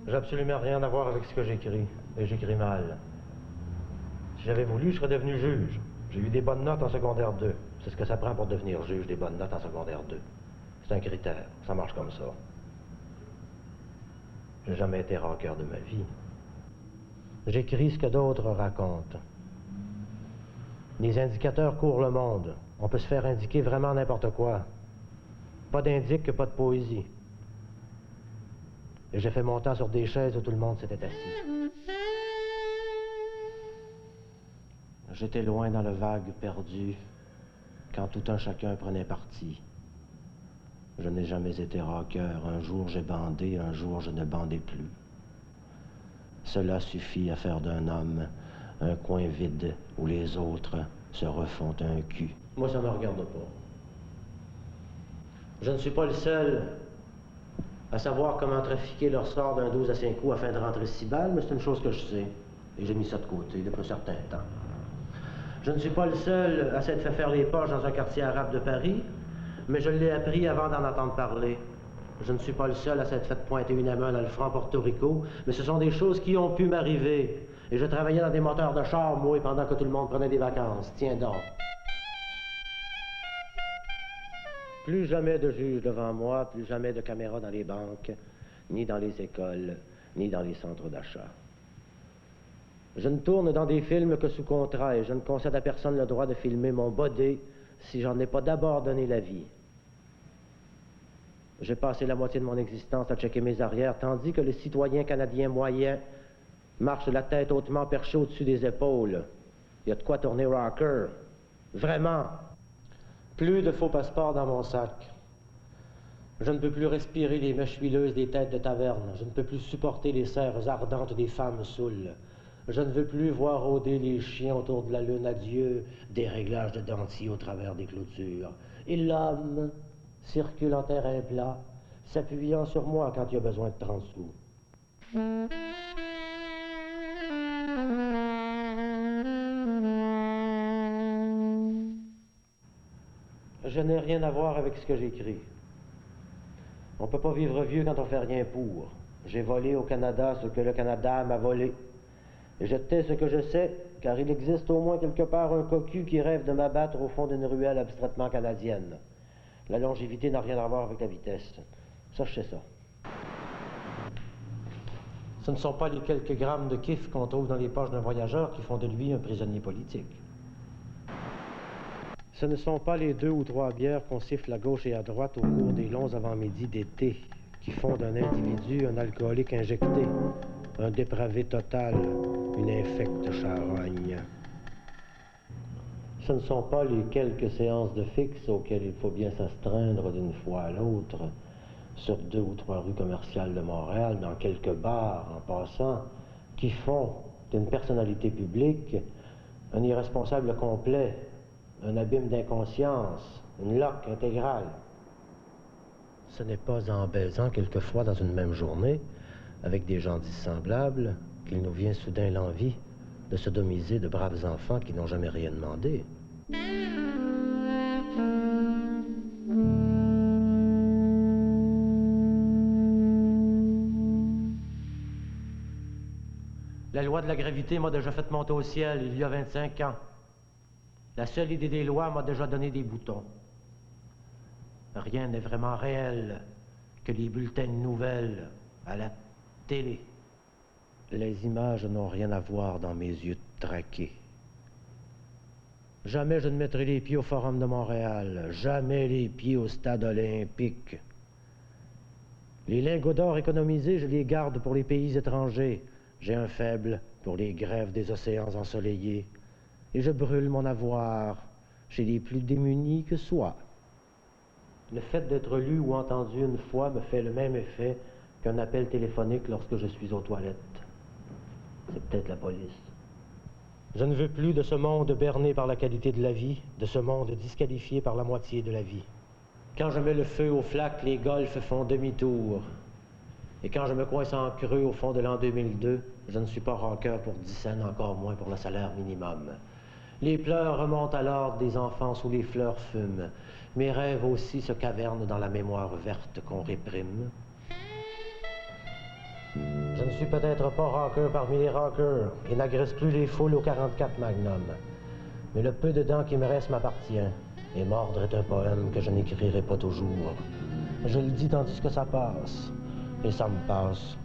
J'ai absolument rien à voir avec ce que j'écris, et j'écris mal. Si j'avais voulu, je serais devenu juge. J'ai eu des bonnes notes en secondaire 2. C'est ce que ça prend pour devenir juge, des bonnes notes en secondaire 2. C'est un critère, ça marche comme ça. J'ai jamais été rocker de ma vie. J'écris ce que d'autres racontent. Les indicateurs courent le monde. On peut se faire indiquer vraiment n'importe quoi. Pas d'indique que pas de poésie. Et j'ai fait mon temps sur des chaises où tout le monde s'était assis. J'étais loin dans le vague perdu, quand tout un chacun prenait parti. Je n'ai jamais été rocker. Un jour j'ai bandé, un jour je ne bandais plus. Cela suffit à faire d'un homme un coin vide où les autres se refont un cul. Moi, ça ne me regarde pas. Je ne suis pas le seul à savoir comment trafiquer leur sort d'un 12 à 5 coups afin de rentrer 6 balles, mais c'est une chose que je sais. Et j'ai mis ça de côté depuis un certain temps. Je ne suis pas le seul à s'être fait faire les poches dans un quartier arabe de Paris, mais je l'ai appris avant d'en entendre parler. Je ne suis pas le seul à s'être fait pointer une main dans le franc Porto Rico, mais ce sont des choses qui ont pu m'arriver. Et je travaillais dans des moteurs de char, moi, pendant que tout le monde prenait des vacances. Tiens donc. Plus jamais de juges devant moi, plus jamais de caméras dans les banques, ni dans les écoles, ni dans les centres d'achat. Je ne tourne dans des films que sous contrat et je ne concède à personne le droit de filmer mon body si j'en ai pas d'abord donné l'avis. J'ai passé la moitié de mon existence à checker mes arrières, tandis que le citoyen canadien moyen marche la tête hautement perchée au-dessus des épaules. Il y a de quoi tourner rocker. Vraiment. Plus de faux passeports dans mon sac. Je ne peux plus respirer les mèches huileuses des têtes de taverne. Je ne peux plus supporter les serres ardentes des femmes saoules. Je ne veux plus voir rôder les chiens autour de la lune à Dieu, des réglages de dentiers au travers des clôtures. Et l'homme circule en terrain plat, s'appuyant sur moi quand il a besoin de 30 sous. Je n'ai rien à voir avec ce que j'écris. On ne peut pas vivre vieux quand on fait rien pour. J'ai volé au Canada ce que le Canada m'a volé. Et je tais ce que je sais, car il existe au moins quelque part un cocu qui rêve de m'abattre au fond d'une ruelle abstraitement canadienne. La longévité n'a rien à voir avec la vitesse. Ça, je sais ça. Ce ne sont pas les quelques grammes de kiff qu'on trouve dans les poches d'un voyageur qui font de lui un prisonnier politique. Ce ne sont pas les 2 ou 3 bières qu'on siffle à gauche et à droite au cours des longs avant-midi d'été qui font d'un individu un alcoolique injecté, un dépravé total, une infecte charogne. Ce ne sont pas les quelques séances de fixe auxquelles il faut bien s'astreindre d'une fois à l'autre, sur 2 ou 3 rues commerciales de Montréal, dans quelques bars en passant, qui font d'une personnalité publique un irresponsable complet, un abîme d'inconscience, une loque intégrale. Ce n'est pas en baisant quelquefois dans une même journée, avec des gens dissemblables, qu'il nous vient soudain l'envie de sodomiser de braves enfants qui n'ont jamais rien demandé. La loi de la gravité m'a déjà fait monter au ciel il y a 25 ans. La seule idée des lois m'a déjà donné des boutons. Rien n'est vraiment réel que les bulletins de nouvelles à la télé. Les images n'ont rien à voir dans mes yeux traqués. Jamais je ne mettrai les pieds au Forum de Montréal, jamais les pieds au Stade olympique. Les lingots d'or économisés, je les garde pour les pays étrangers. J'ai un faible pour les grèves des océans ensoleillés. Et je brûle mon avoir chez les plus démunis que soi. Le fait d'être lu ou entendu une fois me fait le même effet qu'un appel téléphonique lorsque je suis aux toilettes. C'est peut-être la police. Je ne veux plus de ce monde berné par la qualité de la vie, de ce monde disqualifié par la moitié de la vie. Quand je mets le feu aux flaques, les golfs font demi-tour. Et quand je me coince en creux au fond de l'an 2002, je ne suis pas rocker pour 10 cents, encore moins pour le salaire minimum. Les pleurs remontent à l'ordre des enfants sous les fleurs fument. Mes rêves aussi se cavernent dans la mémoire verte qu'on réprime. Je ne ne suis peut-être pas rocker parmi les rockers et n'agresse plus les foules au 44 Magnum. Mais le peu de dents qui me reste m'appartient. Et mordre est un poème que je n'écrirai pas toujours. Je le dis tandis que ça passe. Et ça me passe.